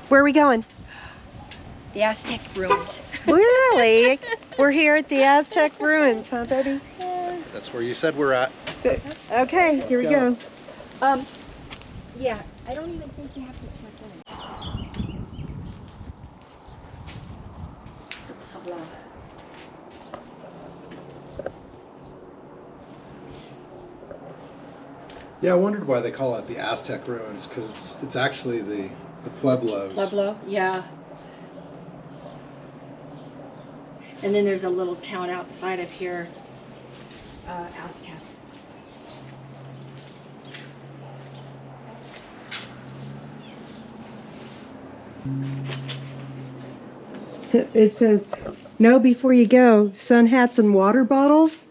Where are we going? The Aztec ruins. Really? We're here at the Aztec ruins, huh, baby? That's where you said we're at. Good. Okay, here we go. Yeah, I don't even think you have to check in. Pueblo. Yeah, I wondered why they call it the Aztec ruins, because it's actually the Pueblos. Pueblo, yeah. And then there's a little town outside of here, Aztec. It says, no before you go, sun hats and water bottles.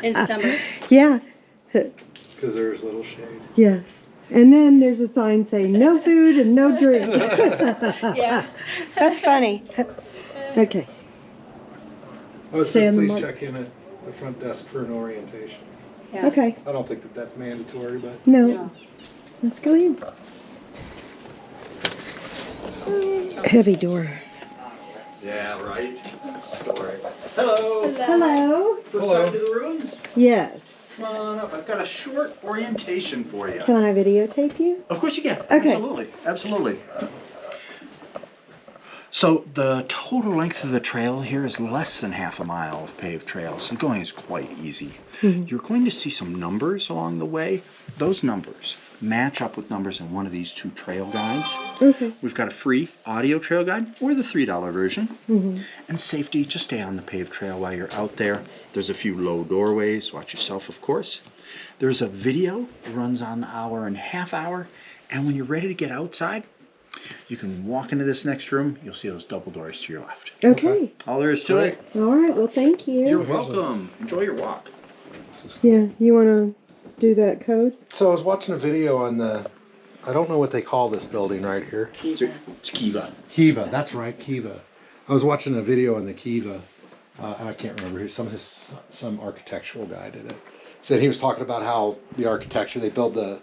In summer. Yeah. Because there's little shade. Yeah. And then there's a sign saying no food and no drink. Yeah. That's funny. Okay. Oh, it Stay says on the please mark. check in at the front desk for an orientation. Yeah. Okay. I don't think that's mandatory, but... No. No. Let's go in. Heavy door. Yeah, right. Story. Hello. Hello. First Hello. time to the ruins? Yes. Come on up. I've got a short orientation for you. Can I videotape you? Of course you can. Okay. Absolutely. Absolutely. So the total length of the trail here is less than half a mile of paved trail, so going is quite easy. You're going to see some numbers along the way. Those numbers match up with numbers in one of these two trail guides. Okay. We've got a free audio trail guide or the $3 version. And safety, just stay on the paved trail while you're out there. There's a few low doorways. Watch yourself, of course. There's a video. It runs on the hour and a half hour. And when you're ready to get outside, you can walk into this next room. You'll see those double doors to your left. Okay. All there is to it. All right. Well, thank you. You're welcome. Enjoy your walk. Yeah. You want to do that code? So I was watching a video on the... I don't know what they call this building right here. It's Kiva. Kiva, that's right, Kiva. I was watching a video on the Kiva, and I can't remember who. Some architectural guy did it. Said he was talking about how the architecture, they build the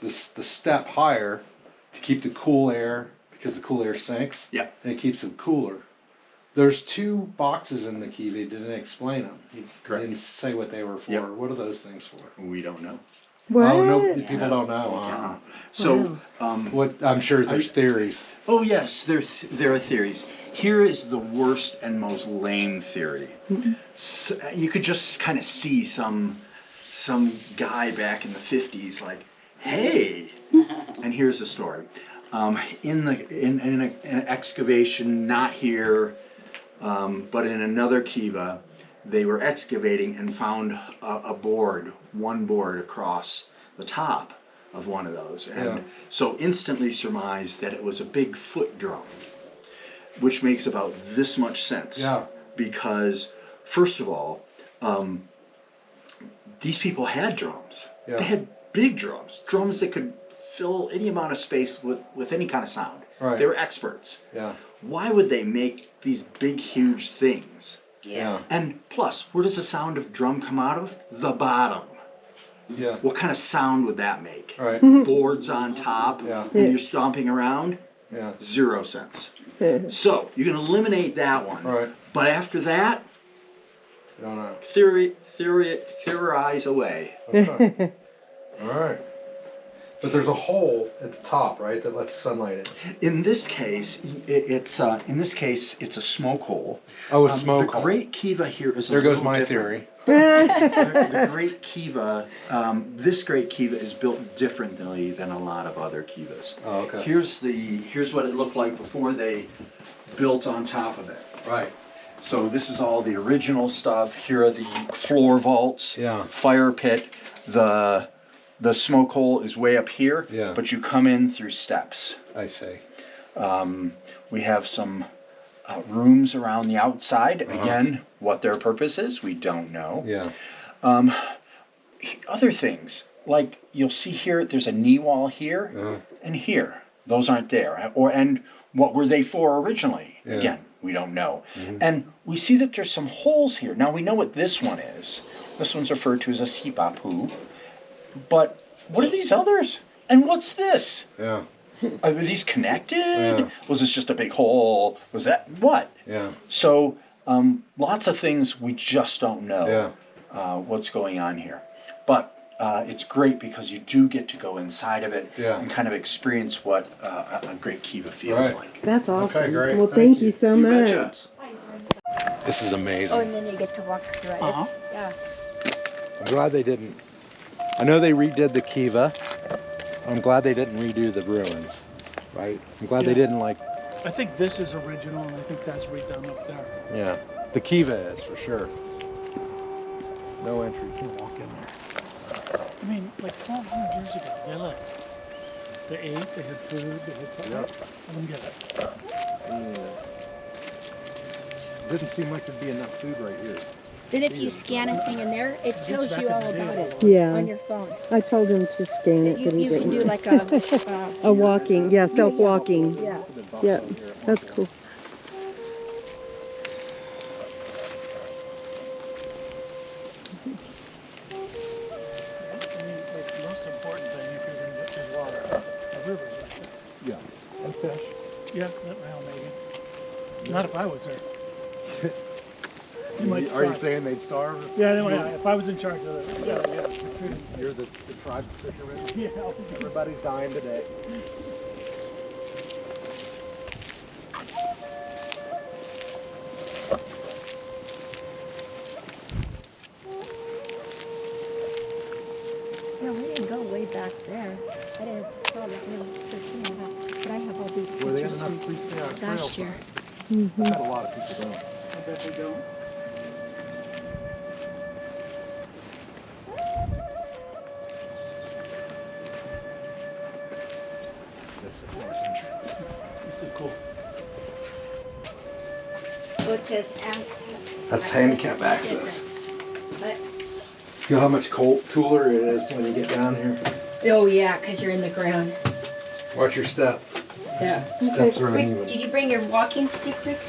step higher to keep the cool air, because the cool air sinks. Yeah. And it keeps it cooler. There's two boxes in the Kiva. He didn't explain them. He Correct. didn't say what they were for. Yep. What are those things for? We don't know. What? Oh, no, people don't know. Huh? So, What? I'm sure there's theories. oh yes, there are theories. Here is the worst and most lame theory. So, you could just kind of see some guy back in the 50s like, hey, and here's the story. In an excavation, not here, but in another Kiva, they were excavating and found one board across the top of one of those. And so instantly surmised that it was a big foot drum, which makes about this much sense. Yeah. Because, first of all, these people had drums. Yeah. They had big drums that could fill any amount of space with any kind of sound. Right. They were experts. Yeah. Why would they make these big, huge things? Yeah. And plus, where does the sound of drum come out of? The bottom. Yeah. What kind of sound would that make? Right. Boards on top, Yeah. and you're stomping around? Yeah. 0 cents. So, you can eliminate that one. Right. But after that, I don't know. theorize away. Okay. All right. But there's a hole at the top, right, that lets sunlight in. In this case, it's a smoke hole. Oh, a smoke hole. The Great Kiva here is There a goes little my different. theory. The Great Kiva, this Great Kiva is built differently than a lot of other Kivas. Oh, okay. Here's what it looked like before they built on top of it. Right. So this is all the original stuff. Here are the floor vaults, Yeah. fire pit. The smoke hole is way up here, Yeah. but you come in through steps. I see. We have some rooms around the outside. Again, what their purpose is, we don't know. Yeah. Other things, like you'll see here, there's a knee wall here and here. Those aren't there. And what were they for originally? Yeah. Again, we don't know. And we see that there's some holes here. Now we know what this one is. This one's referred to as a sipapu. But what are these others? And what's this? Yeah. Are these connected? Yeah. Was this just a big hole? Was that what? Yeah. So lots of things we just don't know Yeah. what's going on here. But it's great because you do get to go inside of it Yeah. and kind of experience what a great kiva feels Right. like. That's awesome. great. Well, Thank thank you. you so You betcha. much. This is amazing. Oh, and then you get to walk through it. Uh-huh. Yeah. I'm glad they didn't. I know they redid the kiva. I'm glad they didn't redo the ruins, right? I'm glad they Yeah. didn't like. I think this is original, and I think that's redone up there. Yeah, the kiva is for sure. No entry. You can walk in there. I mean, like 1,200 years ago, they lived. They ate, they had food, they had something. Yep. I don't get it. Didn't seem like there'd be enough food right here. Then if you scan a thing in there, it tells back you in all the day, about it Yeah. on your phone. I told him to scan it, You, but he you can do didn't. like A walking, yeah, self-walking. yeah. Yeah, that's cool. I mean, like, the most important thing if you're going to get is water. The river's right there. Yeah, and fish. Yeah, well, maybe. Not if I was there. You might Are you try. saying they'd starve? Yeah, if I was in charge of it, yeah. You're the tribe fisherman. Yeah. Everybody's dying today. No, we didn't go way back there. I didn't saw that little casino, but I have all these Well, they have pictures enough from police stay on trail. last year. I bet a lot of people don't. I bet they don't. This is north entrance. This is cool. Well, it says That's handicap access. But, Feel how much cooler it is when you get down here. oh yeah, because you're in the ground. Watch your step. Yeah. Steps are Rick, uneven. did you bring your walking stick, Rick?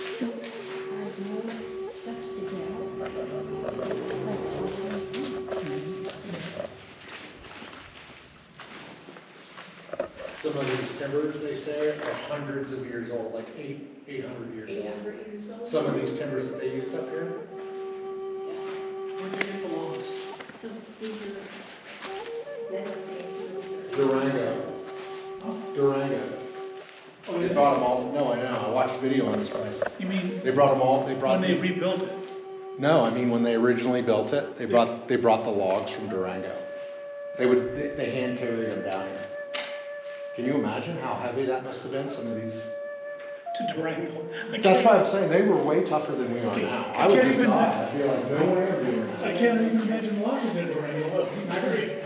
So, are those steps to get out? Some of these timbers, they say, are hundreds of years old, like 800 years old. 800 years old? Some of these timbers that they used up here. Where do you get the logs? So these are those. That does say so these are. Durango. Durango. Oh, They yeah. brought them all. No, I know. I watched video on this place. You mean They brought them all. They brought. when they rebuilt it? No, I mean when they originally built it, they brought the logs from Durango. They hand carried them down here. Can you imagine how heavy that must have been? Some of these. To Durango. That's why I'm saying they were way tougher than we are now. I would can't just even- die. I'd be like, no way are we doing I that. can't even imagine logging at Durango. It's great.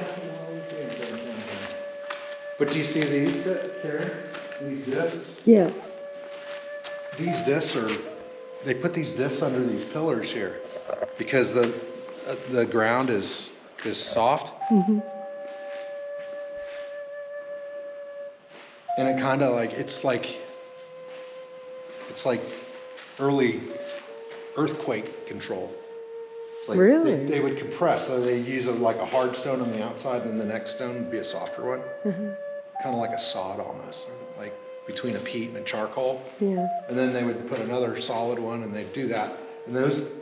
But do you see these, Karen? These discs? Yes. These discs are, they put these discs under these pillars here because the ground is soft. And it kind of like, it's like early earthquake control. It's like Really? They would compress, so they use like a hard stone on the outside, and then the next stone would be a softer one. Kind of like a sod almost, like between a peat and a charcoal. Yeah. And then they would put another solid one, and they'd do that. And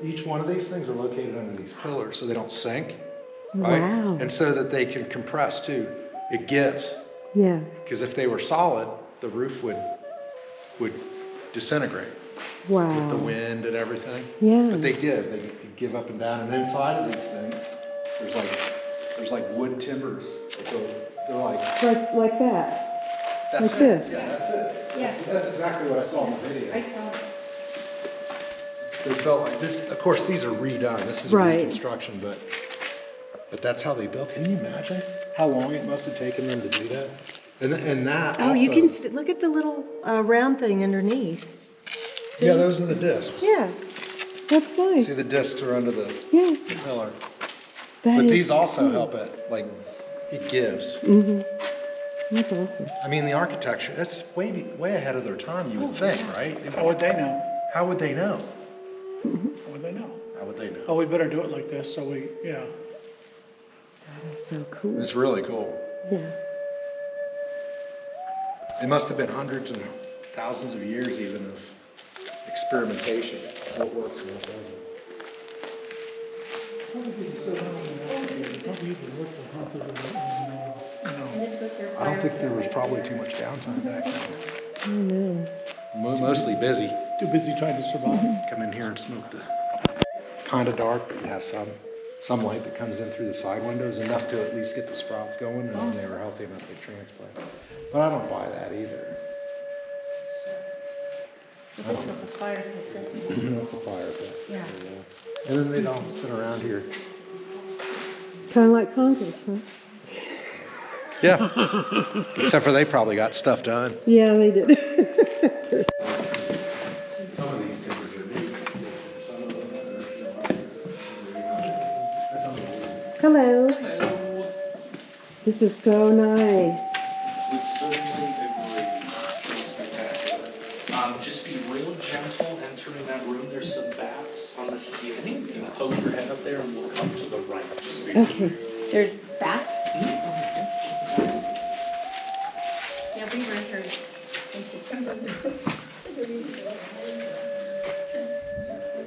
each one of these things are located under these pillars, so they don't sink, right? Wow. And so that they can compress too. It gives, Yeah. because if they were solid, the roof would disintegrate with the Wow. wind and everything. Yeah. But they give up and down. And inside of these things, there's like wood timbers. They're like Like that. That's Like it. this. Yeah, that's it. Yeah. That's exactly what I saw in the video. I saw it. They're built like this. Of course, these are redone. This is Right. reconstruction, but that's how they built. Can you imagine how long it must have taken them to do that? And that. Oh, you also- can see, look at the little round thing underneath. See? Yeah, those are the discs. Yeah, that's nice. See, the discs are under the Yeah, pillar. that But is these also cool. help it, like, it gives. That's awesome. I mean, the architecture, that's way ahead of their time, you would think, right? How would they know? How would they know? How would they know? How would they know? Oh, we better do it like this, so we, yeah. That's so cool. It's really cool. Yeah. It must have been hundreds and thousands of years even of experimentation, what works and what doesn't. And this was her I don't think fire. there was probably too much downtime back then. I know. Mostly busy. Too busy trying to survive. Come in here and smoke the, kind of dark, but you have some light that comes in through the side windows, enough to at least get the sprouts going, and then they were healthy enough to transplant. But I don't buy that either. But this was the fire pit. That's a fire pit. Yeah. And then they'd all sit around here. Kind of like Congress, huh? Yeah. Except for they probably got stuff done. Yeah, they did. Some of these timbers are neat. Some of them are. Hello. This is so nice. Would certainly agree. It's pretty spectacular. Just be real gentle entering that room. There's some bats on the ceiling. You can poke your head up there and look up to the right. Just be Okay. There's bats? Yeah, we were here in September.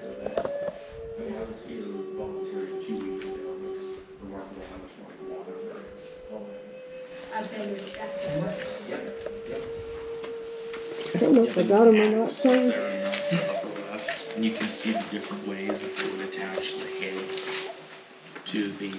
I was here volunteering 2 weeks ago, and it's remarkable how much more water there is. I've been there's bats in there. Yep, yep. I don't know if I got them or not, sorry. There in the upper left, and you can see the different ways that they would attach the heads to the.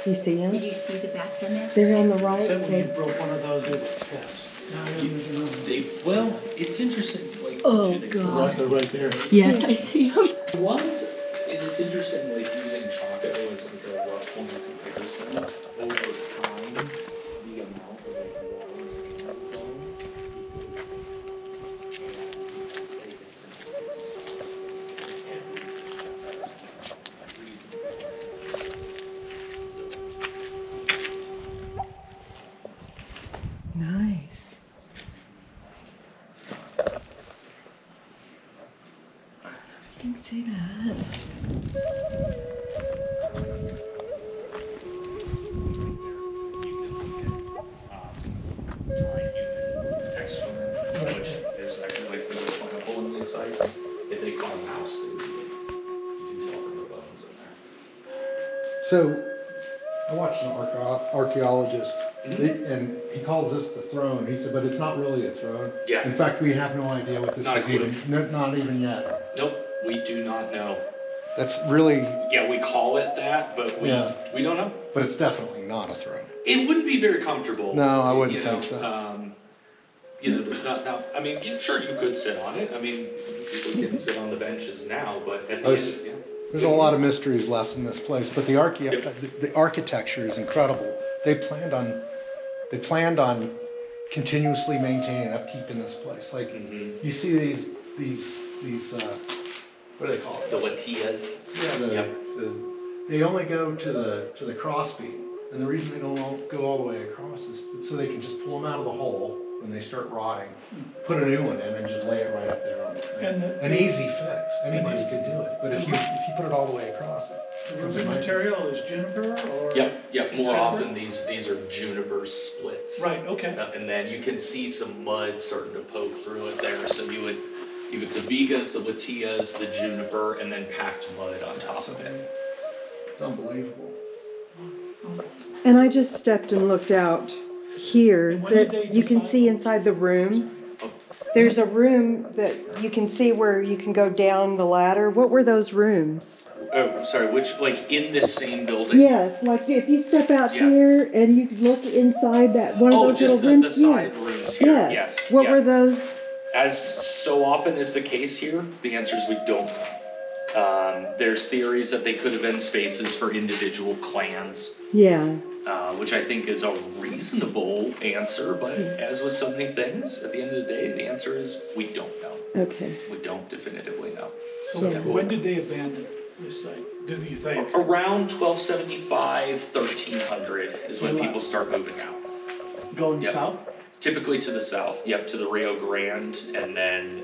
You see Did them? you see the bats in there? They're on the right. Said when you Okay. broke one of those, it was pissed. Now it doesn't even know. Well, it's interesting. Like, Oh, do they- God. They're right there. Yes, I see them. Was, and it's interesting, like using chalk as like a rough point of comparison, over time, the amount of like water that can flow. Nice. You can see that. Which is actually like really plentiful in these sites. If they caught a mouse, they would eat it. You can tell from the bones in there. So, I watched an archaeologist, and he calls this the throne. He said, but it's not really a throne. Yeah. In fact, we have no idea what this Not a is clue. even. Not even yet. Nope, we do not know. That's really, Yeah, we call it that, but Yeah. we don't know. but it's definitely not a throne. It wouldn't be very comfortable. No, I wouldn't you know, think so. You know, there's not now. I mean, sure, you could sit on it. I mean, people can sit on the benches now, but at the There's- end, yeah. There's a lot of mysteries left in this place, but the architecture is incredible. They planned on continuously maintaining and upkeeping this place. Like you see these what do they call it? The Latias. Yeah, Yep. they only go to the crossbeam, and the reason they don't go all the way across is so they can just pull them out of the hole when they start rotting, put a new one in, and just lay it right up there on the thing. An easy fix. Anybody could do it, but if you put it all the way across it. The roofing material is juniper or? Yep. More Juniper? often, these are juniper splits. Right, okay. And then you can see some mud starting to poke through it there. So you would the vigas, the latias, the juniper, and then packed mud on top of it. It's unbelievable. And I just stepped and looked out here. And when did they You can decide- see inside the room. Oh, There's a room that you can see where you can go down the ladder. What were those rooms? Oh, sorry, which, like, in this same building? Yes, like if you step out Yeah. here and you look inside that one of Oh, those just little the rooms. side Yes. rooms here. Yes. Yes, What yeah. were those? As so often is the case here, the answer is we don't know. There's theories that they could have been spaces for individual clans, Yeah. which I think is a reasonable answer, but as with so many things, at the end of the day, the answer is we don't know. Okay. We don't definitively know. So Yeah. when did they abandon this site, do you think? Around 1275, 1300 is when people start moving out. Going Yep. south? Typically to the south, yep, to the Rio Grande, and then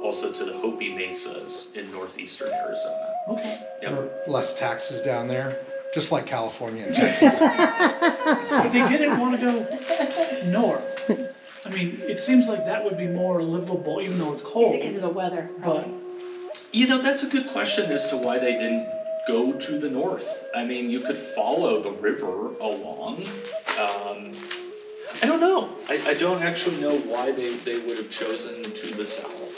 also to the Hopi Mesas in northeastern Arizona. Okay. Yep. There are less taxes down there, just like California and Texas. But they didn't want to go north. I mean, it seems like that would be more livable, even though it's Is cold. it because of the weather? But Probably. You know, that's a good question as to why they didn't go to the north. I mean, you could follow the river along. I don't know. I don't actually know why they would have chosen to the south.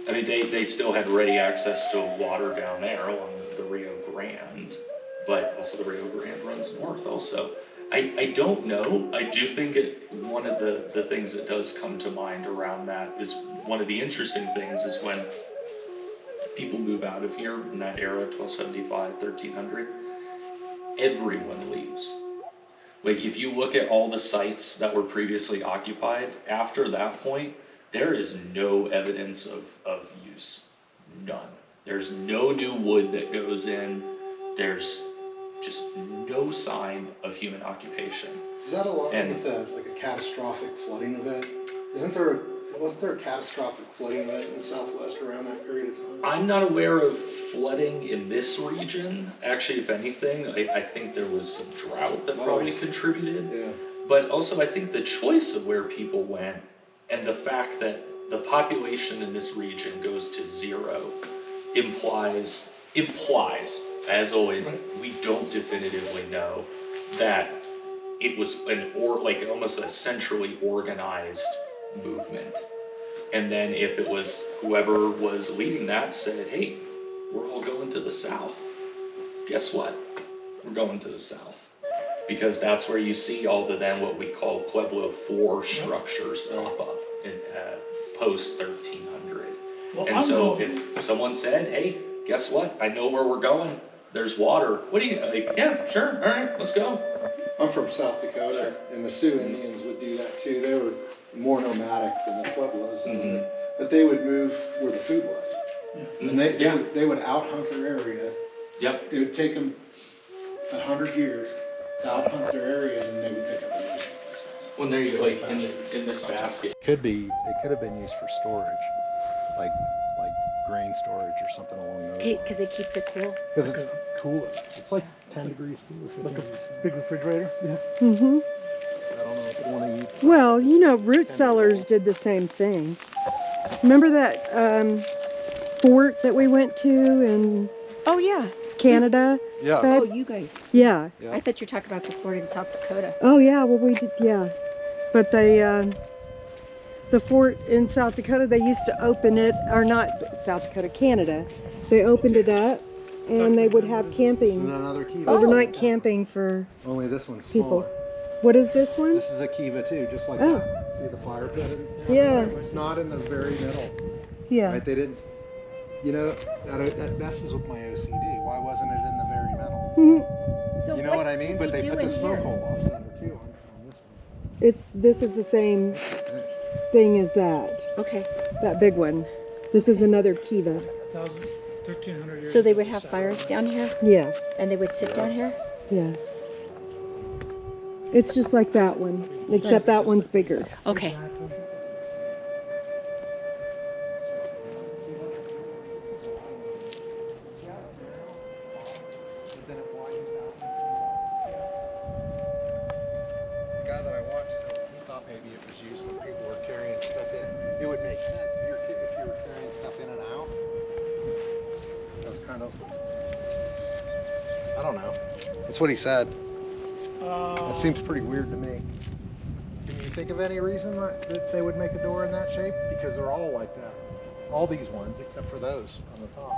I mean, they still had ready access to water down there along the Rio Grande, but also the Rio Grande runs north also. I don't know. I do think one of the things that does come to mind around that is one of the interesting things is when people move out of here in that era, 1275, 1300, everyone leaves. Like if you look at all the sites that were previously occupied, after that point, there is no evidence of use. None. There's no new wood that goes in. There's just no sign of human occupation. Is that along And- with like a catastrophic flooding event? Wasn't there a catastrophic flooding event in the Southwest around that period of time? I'm not aware of flooding in this region. Actually, if anything, I think there was some drought that probably contributed. Yeah. But also, I think the choice of where people went and the fact that the population in this region goes to zero implies, as always, we don't definitively know that it was like almost a centrally organized movement. And then if it was whoever was leading that said, hey, we're all going to the south. Guess what? We're going to the south. Because that's where you see all the then what we call Pueblo 4 structures pop up in post 1300. well, And I'm so going- if someone said, hey, guess what? I know where we're going. There's water. What do you like? Yeah, sure. All right, let's go. I'm from South Dakota, and the Sioux Indians would do that too. They were more nomadic than the Pueblos, but they would move where the food was. And they would out-hunt their area. Yep. It would take them 100 years to out-hunt their area, and then they would pick up the rest of the When they're like in this basket. It could have been used for storage, like grain storage or something along those lines. Because it keeps it cool. Because it's cooler. It's like 10 degrees cooler. like a big refrigerator? Yeah. Mm-hmm. I don't know if you want to eat. Well, you know, root cellars did the same thing. Remember that fort that we went to in Oh, yeah. Canada? Yeah. Oh, babe? you guys. Yeah. Yeah. I thought you were talking about the fort in South Dakota. Oh, yeah. Well, we did. Yeah. But the fort in South Dakota, they used to open it, or not South Dakota, Canada. They opened it up, and they would have This is camping, another kiva. overnight camping for Only this one's people. smaller. What is this one? This is a kiva too, just like Oh. that. See the fire pit? Yeah. It's not in the very middle. Yeah. Right? They didn't. You know, that messes with my OCD. Why wasn't it in the very middle? Mhm. So You know what I mean? did But they do put the in smoke here? hole off center too on this one. This is the same thing as that. Okay. That big one. This is another kiva. 1,300 years. So they would have fires down here, Yeah. and they would sit down here? Yeah. It's just like that one, except that one's bigger. Okay. The guy that I watched, he thought maybe it was used when people were carrying stuff in. It would make sense if you were carrying stuff in and out. That was kind of, I don't know. That's what he said. That seems pretty weird to me. Can you think of any reason that they would make a door in that shape? Because they're all like that. All these ones, except for those on the top.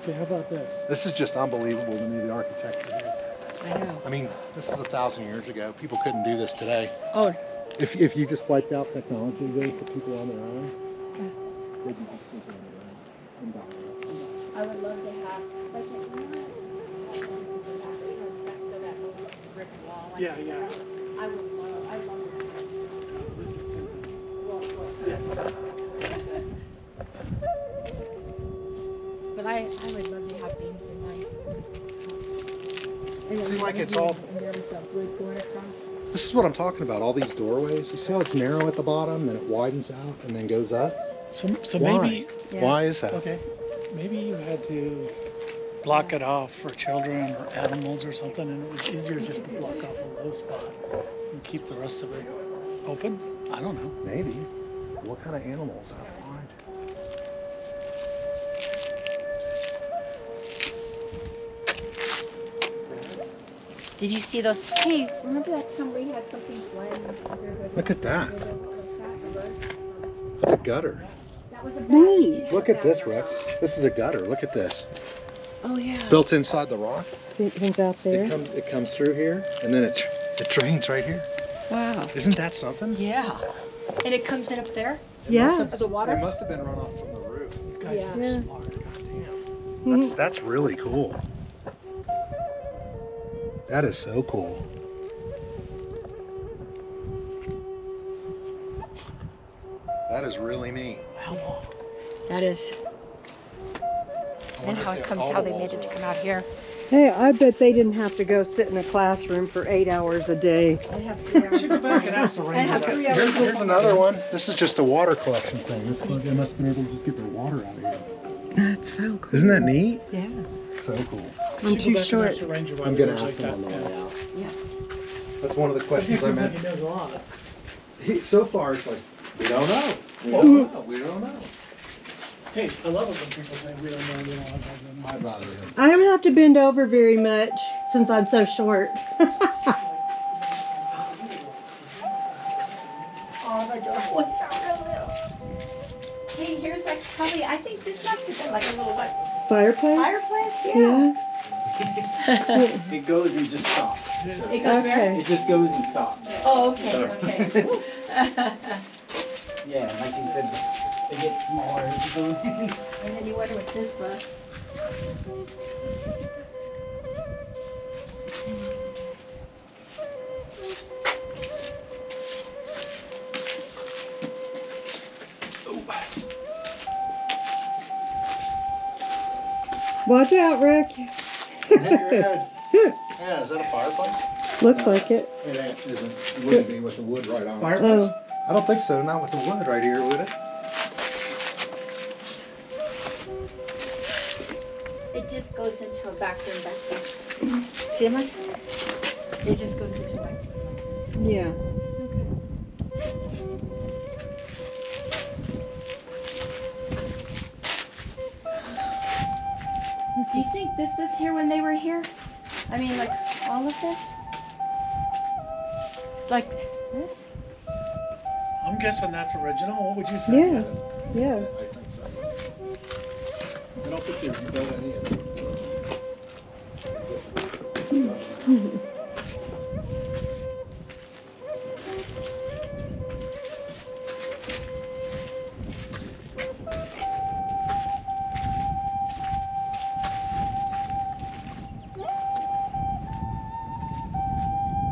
Okay, how about this? This is just unbelievable to me, the architecture here. I know. I mean, this is 1,000 years ago. People couldn't do this today. Oh, If you just wiped out technology, they put people on their own. yeah. They'd be just sleeping on their own and dying. I would love to have, like, you know, this is exactly, it's next to that old brick wall. Like, Yeah, yeah. I love this place. This is too. Well, of course. Yeah. But I would love to have beams in my house. And then Seem like it's everything all- in there with the wood going across. This is what I'm talking about, all these doorways. You see how it's narrow at the bottom, then it widens out and then goes up? So Why? maybe, Yeah. Why is that? okay, maybe you had to block it off for children or animals or something, and it was easier just to block off a low spot and keep the rest of it open. I don't know. Maybe. What kind of animals? I don't mind. Did you see those? Hey, remember that time we had something flying? Look at that. That's a gutter. That was a Neat. Look at this, Rick. This is a gutter. Look at this. Oh yeah. Built inside the rock. See, it comes out there. It comes through here, and then it drains right here. Wow. Isn't that something? Yeah. And it comes in up there? Yeah. Of the It water? must have been run off from the roof. Guys Yeah. are Yeah. smart. Damn. That's really cool. That is so cool. That is really neat. Wow. That is. I And wonder how if it the- comes, all how the they walls made it are to off. come out here. Hey, I bet they didn't have to go sit in a classroom for 8 hours a day. I have 3 hours. Should go back and ask the I ranger have that. 3 hours. Here's another one. This is just a water collection thing. This one, they must have been able to just get their water out of here. That's so cool. Isn't that neat? Yeah. So cool. I'm Should go too back and short. ask the ranger why I'm they gonna look ask like him on the that. way out. Yeah. That's one of the He questions I seems like meant. he knows a lot. So far, it's like, we don't know. We don't know. We don't know. Hey, I love it when people say we don't know, we don't know, we don't know. I'd rather. I don't have to bend over very much since I'm so short. Oh, the door ones are real little. Hey, here's like probably, I think this must have been like a little what, Fireplace? fireplace? Yeah. It goes and just stops. It goes where? Okay. It just goes and stops. Oh, okay, okay. Yeah, like you said, it gets smaller as you go in. And then you wonder what this was. Watch out, Rick. Hit your head. Yeah, is that a fireplace? Looks like it. It isn't. It wouldn't be with the wood right on it. Fireplace? Oh, I don't think so. Not with the wood right here, would it? It just goes into a back room back there. See, it just goes into a back room like this. yeah. Do you think this was here when they were here? I mean, like, all of this? Like this? I'm guessing that's original. What would you say? Yeah. Yeah. I think so. I don't think they've built any of it.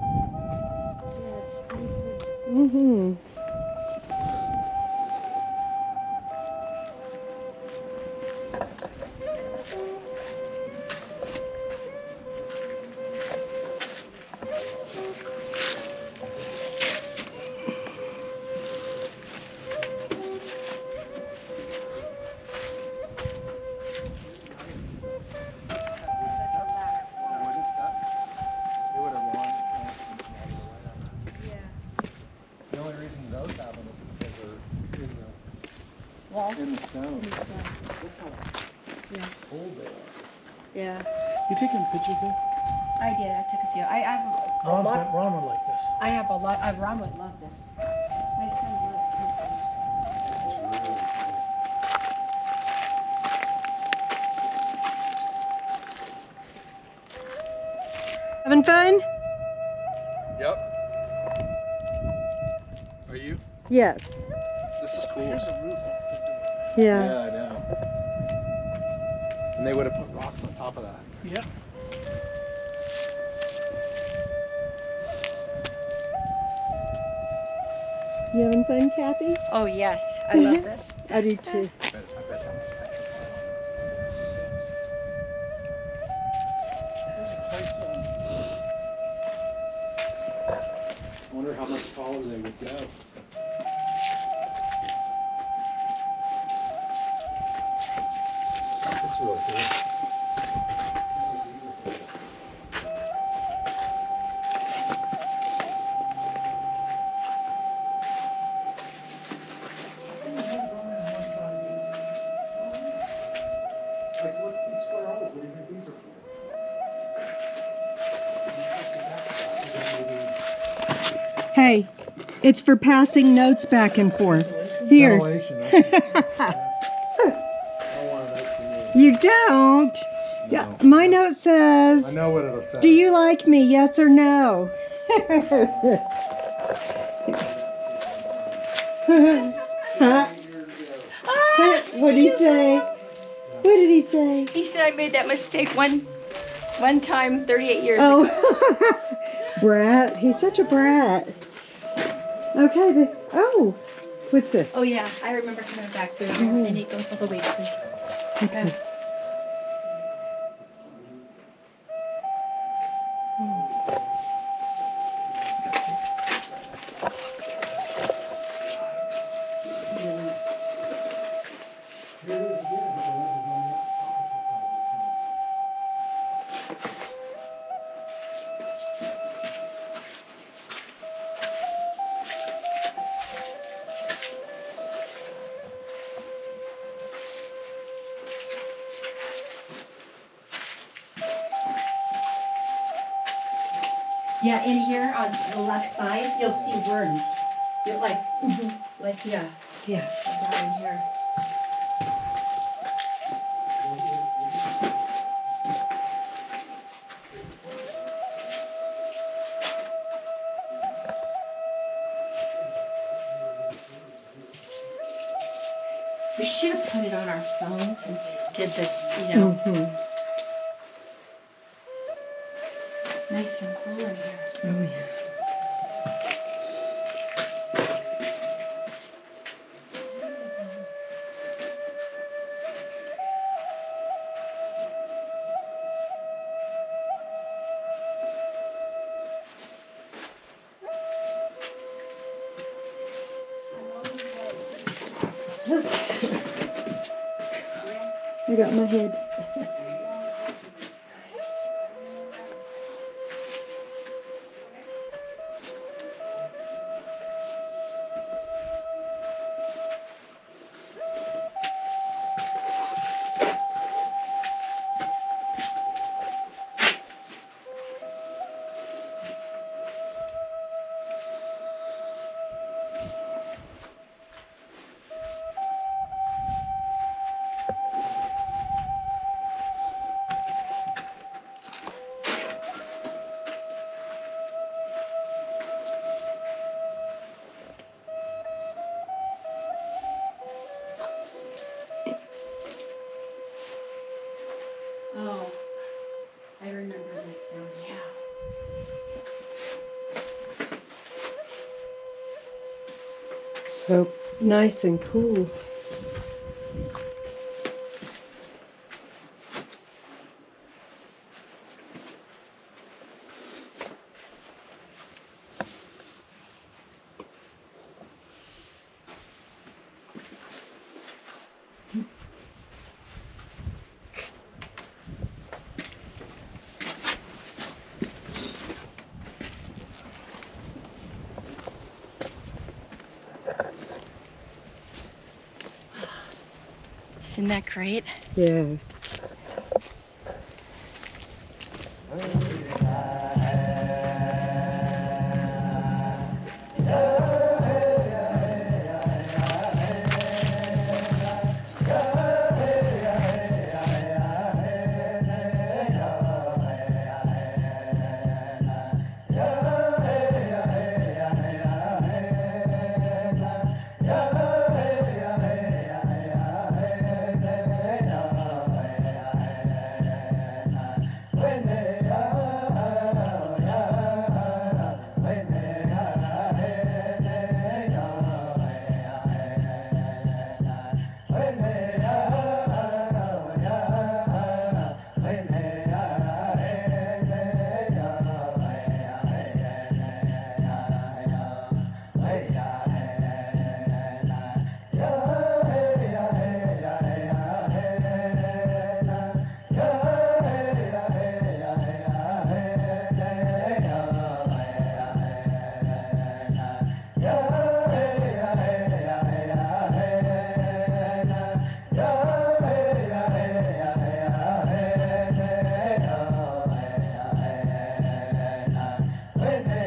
Yeah, it's pretty cool. Mm-hmm. The only reason those happen is because they're Wall? in the stone. Yeah. Old they are. Yeah. You taking pictures there? I did. I took a few. I have a lot. Ron would like this. I have a lot. Ron would love this. My son loves history. Having fun? Yep. Are you? Yes. This is cool. Here's a roof off the door. Yeah. Yeah, I know. And they would have put rocks on top of that. Yep. You having fun, Kathy? Oh yes, I love this. I do too. I bet There's a place I wonder how much taller they would go. This is really cool. Like, look, these square holes, what do you think these are for? Hey, it's for passing notes back and forth. Here. Ventilation, that's- I don't want a note from you. You don't? No. Yeah, my note says, I know what it'll say. do you like me, yes or no? Huh? What did he say? What did he say? He said I made that mistake one time 38 years Oh, ago. brat. He's such a brat. Okay, oh, what's this? Oh yeah, I remember coming back through here, and it goes all the way through. Okay. Yeah, in here on the left side, you'll see worms. You're like yeah, Yeah. down in here. We should have put it on our phones and did the, you know, Mm-hmm. nice and cool in here. Oh, yeah. I got my head. Oh, I remember this now. Yeah. So nice and cool. Isn't that great? Yes. Hey, hey.